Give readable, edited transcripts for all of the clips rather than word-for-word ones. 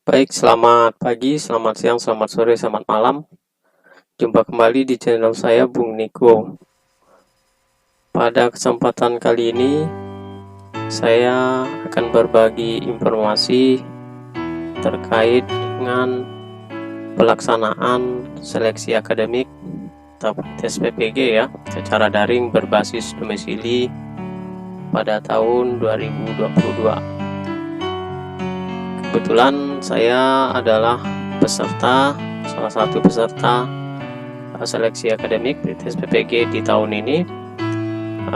Baik, selamat pagi, selamat siang, selamat sore, selamat malam. Jumpa kembali di channel saya, Bung Niko. Pada kesempatan kali ini, saya akan berbagi informasi terkait dengan pelaksanaan seleksi akademik atau tes PPG ya, secara daring berbasis domisili pada tahun 2022. Kebetulan saya adalah salah satu peserta seleksi akademik tes PPG di tahun ini,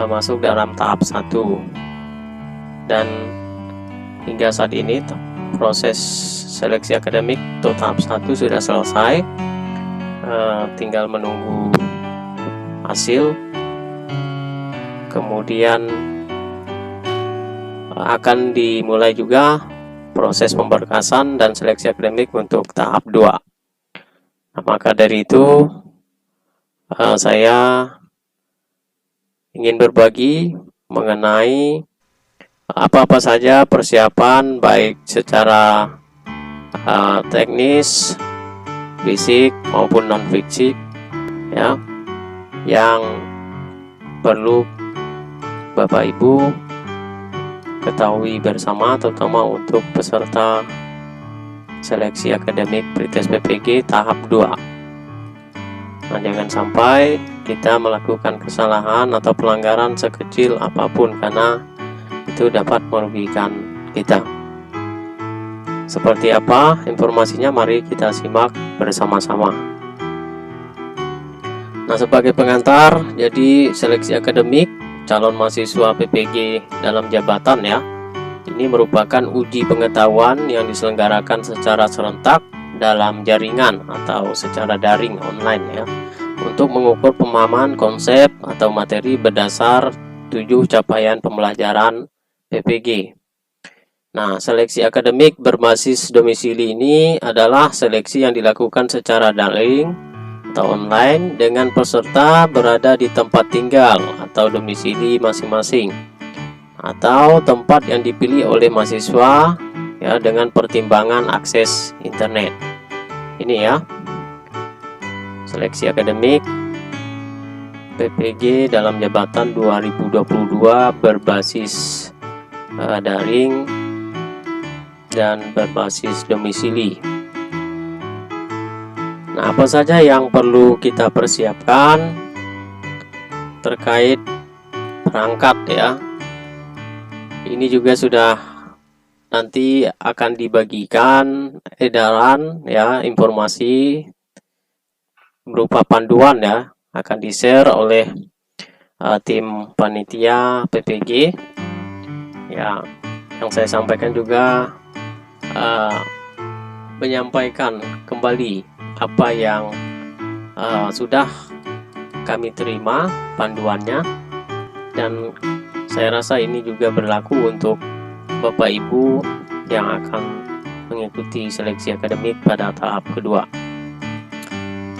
masuk dalam tahap 1, dan hingga saat ini proses seleksi akademik untuk tahap 1 sudah selesai, tinggal menunggu hasil. Kemudian akan dimulai juga proses pemberkasan dan seleksi akademik untuk tahap 2. Nah, maka dari itu saya ingin berbagi mengenai apa-apa saja persiapan baik secara teknis, fisik maupun non fisik ya, yang perlu Bapak Ibu ketahui bersama, terutama untuk peserta seleksi akademik Pretest PPG tahap 2. Nah, jangan sampai kita melakukan kesalahan atau pelanggaran sekecil apapun, karena itu dapat merugikan kita. Seperti apa informasinya? Mari kita simak bersama-sama. Nah, sebagai pengantar, jadi seleksi akademik calon mahasiswa PPG dalam jabatan ya, ini merupakan uji pengetahuan yang diselenggarakan secara serentak dalam jaringan atau secara daring online ya, untuk mengukur pemahaman konsep atau materi berdasar 7 capaian pembelajaran PPG. Nah, seleksi akademik berbasis domisili ini adalah seleksi yang dilakukan secara daring atau online dengan peserta berada di tempat tinggal atau domisili masing-masing, atau tempat yang dipilih oleh mahasiswa ya, dengan pertimbangan akses internet. Ini ya, seleksi akademik PPG dalam jabatan 2022 berbasis daring dan berbasis domisili. Nah, apa saja yang perlu kita persiapkan terkait perangkat ya? Ini juga sudah nanti akan dibagikan edaran ya, informasi berupa panduan ya, akan di-share oleh tim panitia PPG ya. Yang saya sampaikan juga menyampaikan kembali apa yang sudah kami terima panduannya, dan saya rasa ini juga berlaku untuk Bapak Ibu yang akan mengikuti seleksi akademik pada tahap kedua.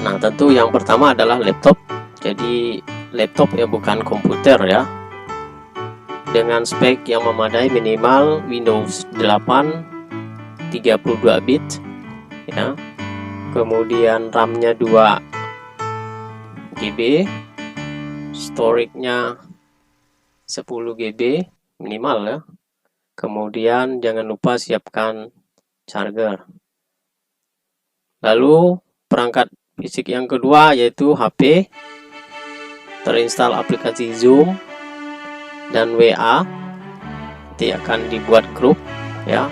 Nah, tentu yang pertama adalah laptop. Jadi laptop ya, bukan komputer ya, dengan spek yang memadai, minimal Windows 8 32 bit ya. Kemudian RAM-nya 2 GB, storage-nya 10 GB minimal ya. Kemudian jangan lupa siapkan charger. Lalu perangkat fisik yang kedua yaitu HP, terinstall aplikasi Zoom dan WA. Nanti akan dibuat grup ya,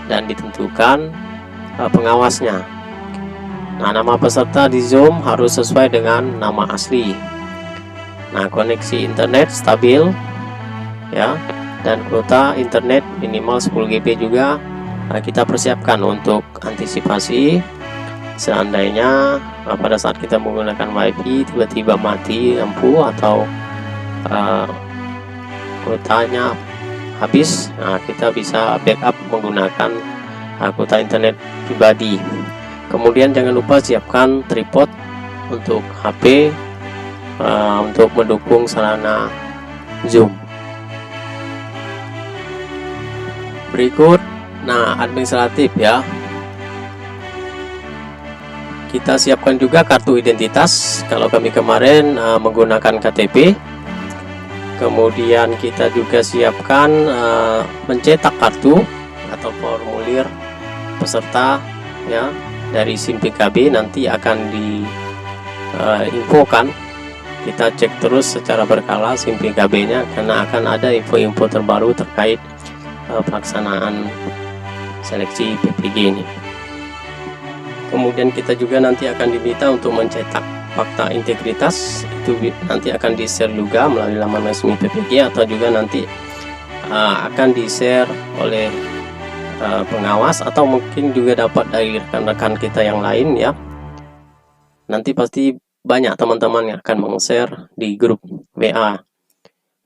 dan ditentukan pengawasnya. Nah, nama peserta di Zoom harus sesuai dengan nama asli. Nah, koneksi internet stabil ya, dan kuota internet minimal 10 GB juga kita persiapkan untuk antisipasi seandainya pada saat kita menggunakan WiFi tiba-tiba mati lampu atau kuotanya habis. Nah, kita bisa backup menggunakan kuota internet pribadi. Kemudian jangan lupa siapkan tripod untuk HP untuk mendukung sarana Zoom. Berikut, nah, administratif ya. kita siapkan juga kartu identitas. Kalau kami kemarin menggunakan KTP. Kemudian kita juga siapkan mencetak kartu atau formulir peserta ya dari SIM PKB, nanti akan diinfokan. Kita cek terus secara berkala SIM PKB nya, karena akan ada info-info terbaru terkait pelaksanaan seleksi PPG ini. Kemudian kita juga nanti akan diminta untuk mencetak fakta integritas, itu nanti akan di-share juga melalui laman resmi PPG, atau juga nanti akan di-share oleh pengawas, atau mungkin juga dapat dari rekan-rekan kita yang lain ya. Nanti pasti banyak teman-teman yang akan meng-share di grup WA.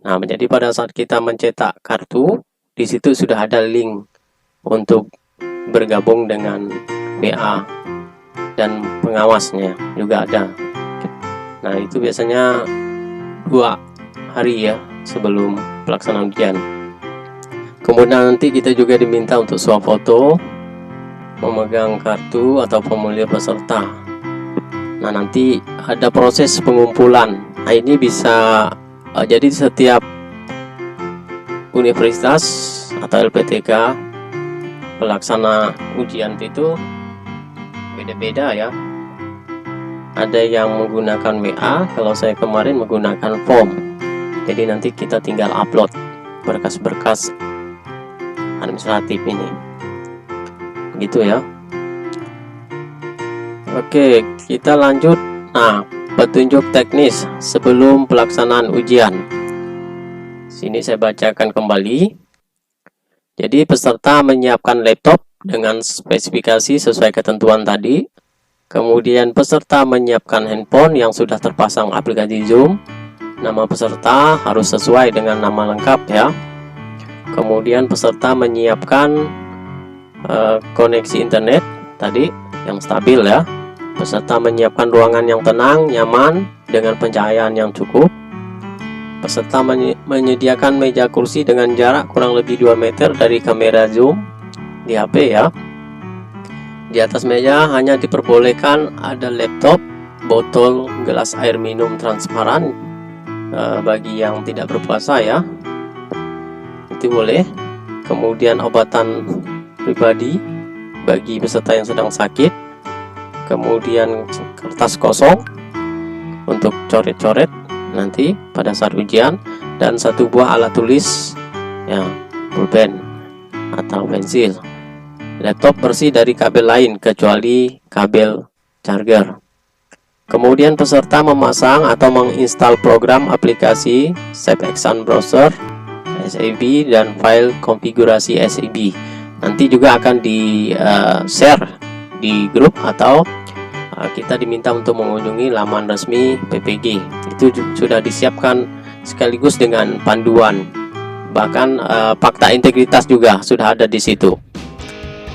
Nah, menjadi pada saat kita mencetak kartu, di situ sudah ada link untuk bergabung dengan WA dan pengawasnya juga ada. Nah, itu biasanya 2 hari ya sebelum pelaksanaan ujian. Kemudian nanti kita juga diminta untuk swafoto, memegang kartu atau formulir peserta. Nah, nanti ada proses pengumpulan. Nah, ini bisa jadi setiap universitas atau LPTK pelaksana ujian itu beda-beda ya. Ada yang menggunakan WA, kalau saya kemarin menggunakan form. Jadi nanti kita tinggal upload berkas-berkas administratif ini. Gitu ya. Oke, kita lanjut. Nah, petunjuk teknis sebelum pelaksanaan ujian. Sini saya bacakan kembali. Jadi peserta menyiapkan laptop dengan spesifikasi sesuai ketentuan tadi. Kemudian peserta menyiapkan handphone yang sudah terpasang aplikasi Zoom. Nama peserta harus sesuai dengan nama lengkap ya. Kemudian peserta menyiapkan koneksi internet tadi yang stabil ya. Peserta menyiapkan ruangan yang tenang, nyaman, dengan pencahayaan yang cukup. Peserta menyediakan meja kursi dengan jarak kurang lebih 2 meter dari kamera Zoom di HP ya. Di atas meja hanya diperbolehkan ada laptop, botol, gelas air minum transparan bagi yang tidak berpuasa ya. Itu boleh. Kemudian obatan pribadi bagi peserta yang sedang sakit. Kemudian kertas kosong untuk coret-coret nanti pada saat ujian, dan 1 buah alat tulis ya, pulpen atau pensil. Laptop bersih dari kabel lain kecuali kabel charger. Kemudian peserta memasang atau menginstal program aplikasi Save Action Browser SAB dan file konfigurasi SAB. Nanti juga akan di-share di grup, atau kita diminta untuk mengunjungi laman resmi PPG. Itu sudah disiapkan sekaligus dengan panduan, bahkan fakta integritas juga sudah ada di situ.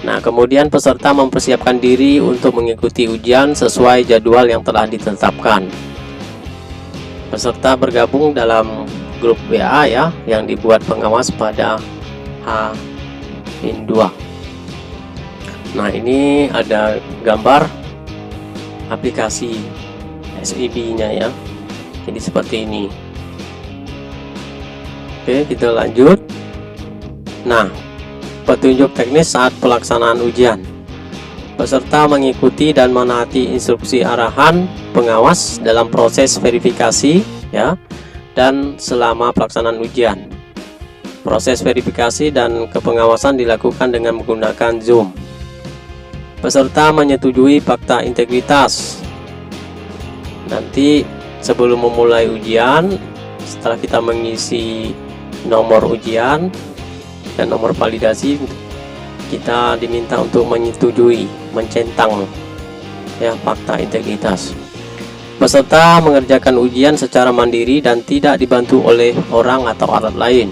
Nah, kemudian peserta mempersiapkan diri untuk mengikuti ujian sesuai jadwal yang telah ditetapkan. Peserta bergabung dalam grup WA ya, yang dibuat pengawas pada H-2. Nah, ini ada gambar aplikasi SAB nya ya. Jadi seperti ini. Oke, kita lanjut. Nah, petunjuk teknis saat pelaksanaan ujian. Peserta mengikuti dan menaati instruksi arahan pengawas dalam proses verifikasi ya, dan selama pelaksanaan ujian. Proses verifikasi dan kepengawasan dilakukan dengan menggunakan Zoom. Peserta menyetujui fakta integritas. Nanti sebelum memulai ujian, setelah kita mengisi nomor ujian dan nomor validasi, kita diminta untuk menyetujui, mencentang ya fakta integritas. Peserta mengerjakan ujian secara mandiri dan tidak dibantu oleh orang atau alat lain.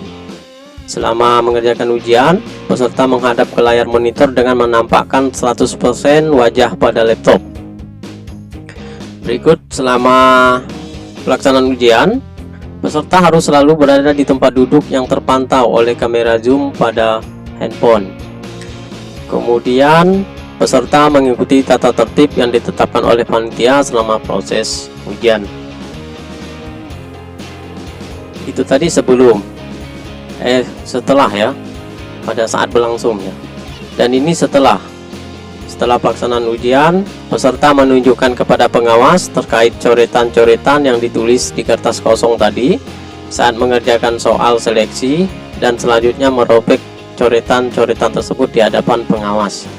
Selama mengerjakan ujian, peserta menghadap ke layar monitor dengan menampakkan 100% wajah pada laptop. Berikut, selama pelaksanaan ujian, peserta harus selalu berada di tempat duduk yang terpantau oleh kamera Zoom pada handphone. Kemudian, peserta mengikuti tata tertib yang ditetapkan oleh panitia selama proses ujian. Itu tadi setelah ya, pada saat berlangsungnya. Dan ini setelah pelaksanaan ujian, peserta menunjukkan kepada pengawas terkait coretan-coretan yang ditulis di kertas kosong tadi saat mengerjakan soal seleksi, dan selanjutnya merobek coretan-coretan tersebut di hadapan pengawas.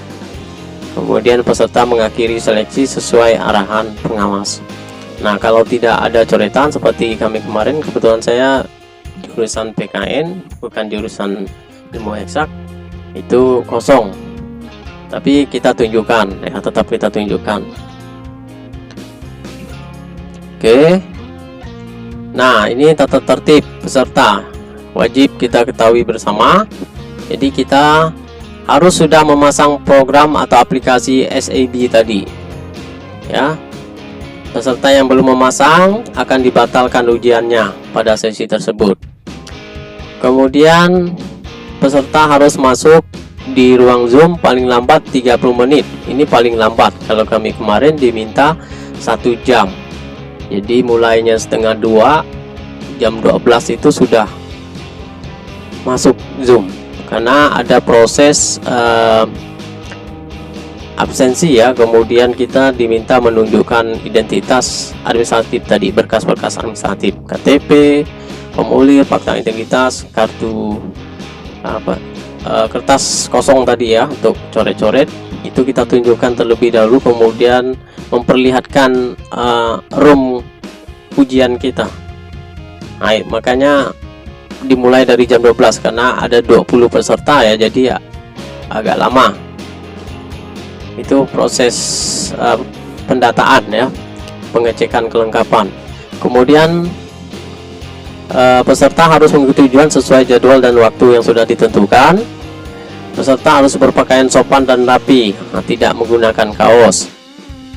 Kemudian peserta mengakhiri seleksi sesuai arahan pengawas. Nah, kalau tidak ada coretan seperti kami kemarin, kebetulan saya jurusan PKN, bukan jurusan ilmu eksak, itu kosong. Tapi kita tunjukkan ya, tetap kita tunjukkan. Oke. Nah, ini tata tertib peserta wajib kita ketahui bersama. Jadi kita harus sudah memasang program atau aplikasi SAB tadi. Ya. Peserta yang belum memasang akan dibatalkan ujiannya pada sesi tersebut. Kemudian peserta harus masuk di ruang Zoom paling lambat 30 menit. Ini paling lambat. Kalau kami kemarin diminta 1 jam. Jadi mulainya setengah 2, jam 12 itu sudah masuk Zoom. Karena ada proses absensi ya. Kemudian kita diminta menunjukkan identitas administratif tadi, berkas-berkas administratif, KTP, formulir, fakta integritas, kartu kertas kosong tadi ya, untuk coret-coret itu kita tunjukkan terlebih dahulu, kemudian memperlihatkan room ujian kita. Nah, makanya dimulai dari jam 12 karena ada 20 peserta ya, jadi ya agak lama. Itu proses pendataan ya, pengecekan kelengkapan. Kemudian peserta harus mengikuti ujian sesuai jadwal dan waktu yang sudah ditentukan. Peserta harus berpakaian sopan dan rapi, tidak menggunakan kaos.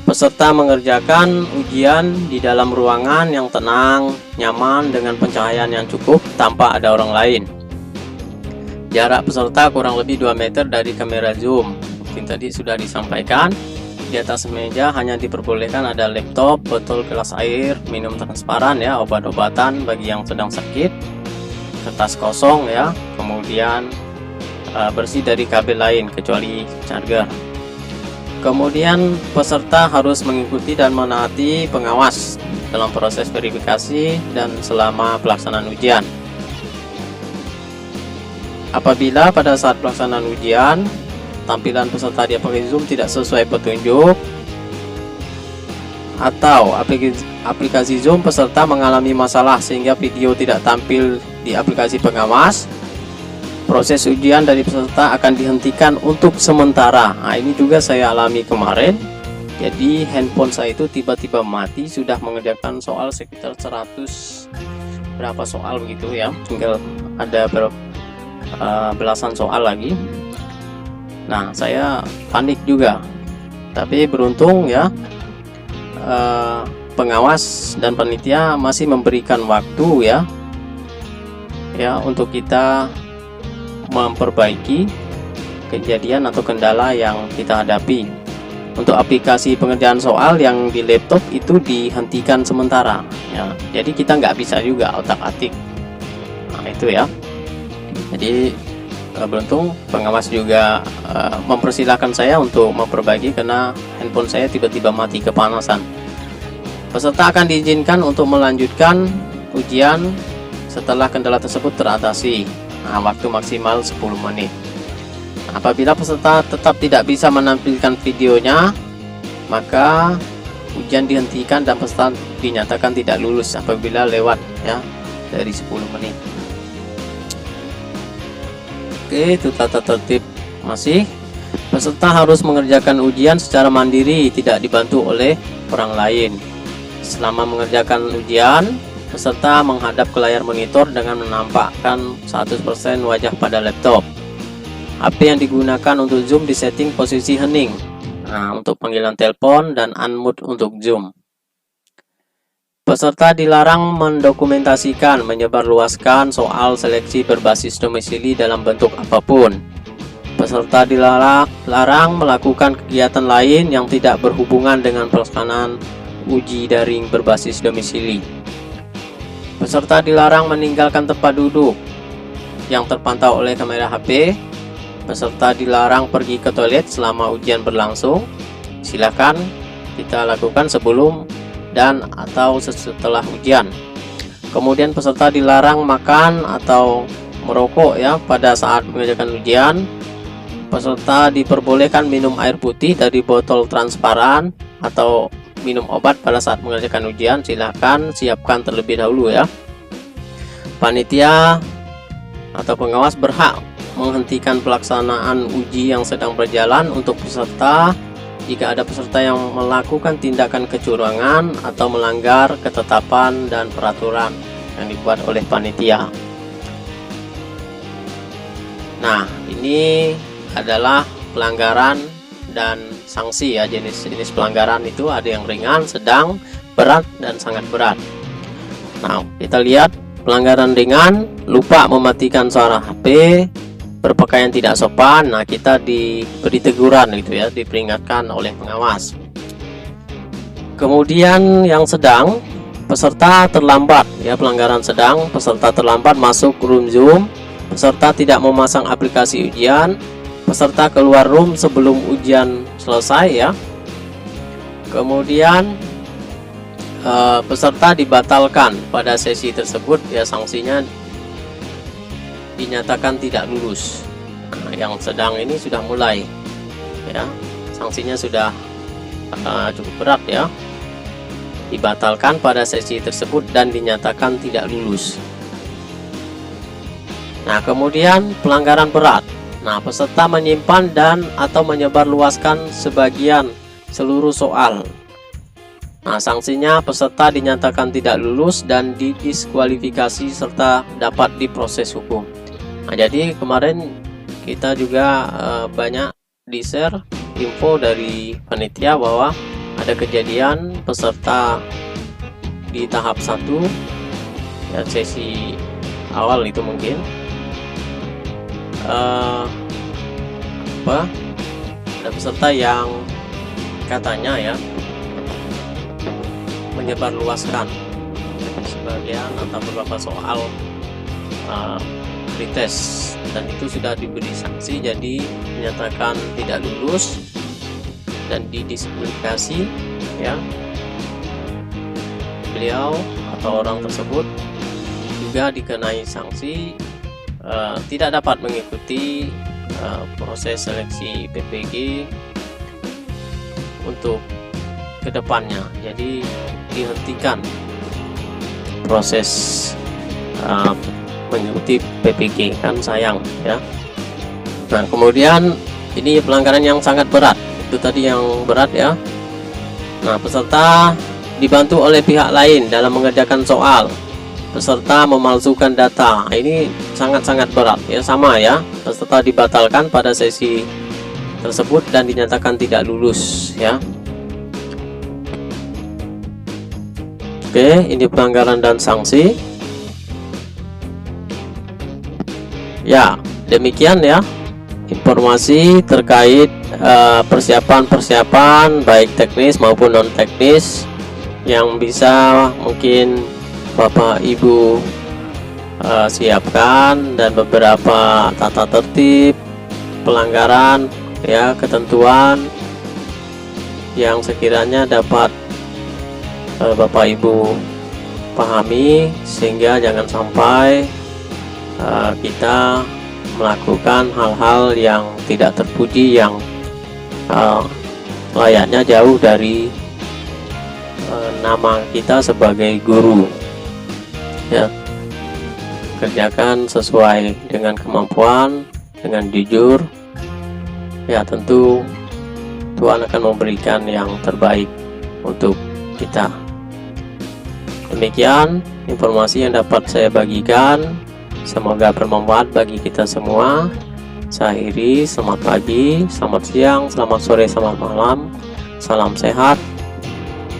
Peserta mengerjakan ujian di dalam ruangan yang tenang, nyaman, dengan pencahayaan yang cukup tanpa ada orang lain. Jarak peserta kurang lebih 2 meter dari kamera Zoom. Mungkin tadi sudah disampaikan. Di atas meja hanya diperbolehkan ada laptop, botol gelas air, minum transparan ya, obat-obatan bagi yang sedang sakit, kertas kosong ya, kemudian bersih dari kabel lain kecuali charger. Kemudian peserta harus mengikuti dan menaati pengawas dalam proses verifikasi dan selama pelaksanaan ujian. Apabila pada saat pelaksanaan ujian tampilan peserta di aplikasi Zoom tidak sesuai petunjuk, atau aplikasi Zoom peserta mengalami masalah sehingga video tidak tampil di aplikasi pengawas, proses ujian dari peserta akan dihentikan untuk sementara. Nah, ini juga saya alami kemarin. Jadi handphone saya itu tiba-tiba mati, sudah mengerjakan soal sekitar 100 berapa soal begitu ya, tinggal ada belasan soal lagi. Nah, saya panik juga, tapi beruntung ya, pengawas dan panitia masih memberikan waktu ya untuk kita memperbaiki kejadian atau kendala yang kita hadapi. Untuk aplikasi pengerjaan soal yang di laptop itu dihentikan sementara ya, jadi kita nggak bisa juga otak-atik. Nah, itu ya. Jadi beruntung pengawas juga mempersilahkan saya untuk memperbaiki karena handphone saya tiba-tiba mati kepanasan. Peserta akan diizinkan untuk melanjutkan ujian setelah kendala tersebut teratasi. Nah, waktu maksimal 10 menit. Apabila peserta tetap tidak bisa menampilkan videonya, maka ujian dihentikan dan peserta dinyatakan tidak lulus apabila lewat ya dari 10 menit. Oke, itu tata tertib masih. Peserta harus mengerjakan ujian secara mandiri, tidak dibantu oleh orang lain. Selama mengerjakan ujian, peserta menghadap ke layar monitor dengan menampakkan 100% wajah pada laptop. HP yang digunakan untuk Zoom disetting posisi hening. Nah, untuk panggilan telepon dan unmute untuk Zoom. Peserta dilarang mendokumentasikan, menyebarluaskan soal seleksi berbasis domisili dalam bentuk apapun. peserta dilarang melakukan kegiatan lain yang tidak berhubungan dengan pelaksanaan uji daring berbasis domisili. Peserta dilarang meninggalkan tempat duduk yang terpantau oleh kamera HP. Peserta dilarang pergi ke toilet selama ujian berlangsung. Silakan kita lakukan sebelum dan atau setelah ujian. Kemudian peserta dilarang makan atau merokok ya pada saat mengerjakan ujian. Peserta diperbolehkan minum air putih dari botol transparan atau minum obat pada saat mengerjakan ujian. Silahkan siapkan terlebih dahulu ya. Panitia atau pengawas berhak menghentikan pelaksanaan uji yang sedang berjalan untuk peserta jika ada peserta yang melakukan tindakan kecurangan atau melanggar ketetapan dan peraturan yang dibuat oleh panitia. Nah, ini adalah pelanggaran dan sanksi ya. Jenis-jenis pelanggaran itu ada yang ringan, sedang, berat, dan sangat berat. Nah, kita lihat pelanggaran ringan, lupa mematikan suara HP, berpakaian tidak sopan. Nah, kita diberi teguran gitu ya, diperingatkan oleh pengawas. Kemudian yang sedang, peserta terlambat ya. Pelanggaran sedang, peserta terlambat masuk room Zoom, peserta tidak memasang aplikasi ujian, peserta keluar room sebelum ujian selesai ya. Kemudian peserta dibatalkan pada sesi tersebut ya, sanksinya dinyatakan tidak lulus. Nah, yang sedang ini sudah mulai ya, sanksinya sudah cukup berat ya, dibatalkan pada sesi tersebut dan dinyatakan tidak lulus. Nah, kemudian pelanggaran berat. Nah, peserta menyimpan dan atau menyebarluaskan sebagian seluruh soal. Nah, sanksinya peserta dinyatakan tidak lulus dan didiskualifikasi serta dapat diproses hukum. Nah, jadi kemarin kita juga banyak di-share info dari panitia bahwa ada kejadian peserta di tahap 1 ya, sesi awal itu mungkin ada peserta yang katanya ya menyebarluaskan sebagian atau beberapa soal pretest, dan itu sudah diberi sanksi, jadi dinyatakan tidak lulus dan didiskualifikasi ya. Beliau atau orang tersebut juga dikenai sanksi tidak dapat mengikuti proses seleksi PPG untuk kedepannya, jadi dihentikan proses mengikuti PPG, kan sayang ya. Nah, kemudian ini pelanggaran yang sangat berat, itu tadi yang berat ya. Nah, peserta dibantu oleh pihak lain dalam mengerjakan soal, peserta memalsukan data, ini sangat-sangat berat ya, sama ya. Peserta dibatalkan pada sesi tersebut dan dinyatakan tidak lulus ya. Oke, ini pelanggaran dan sanksi. Ya, demikian ya informasi terkait persiapan baik teknis maupun non teknis yang bisa mungkin Bapak Ibu siapkan, dan beberapa tata tertib pelanggaran ya, ketentuan yang sekiranya dapat Bapak Ibu pahami, sehingga jangan sampai kita melakukan hal-hal yang tidak terpuji, yang layaknya jauh dari nama kita sebagai guru ya. Kerjakan sesuai dengan kemampuan, dengan jujur ya, tentu Tuhan akan memberikan yang terbaik untuk kita. Demikian informasi yang dapat saya bagikan, semoga bermanfaat bagi kita semua. Saya akhiri, selamat pagi, selamat siang, selamat sore, selamat malam, salam sehat,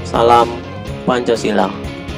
salam Pancasila.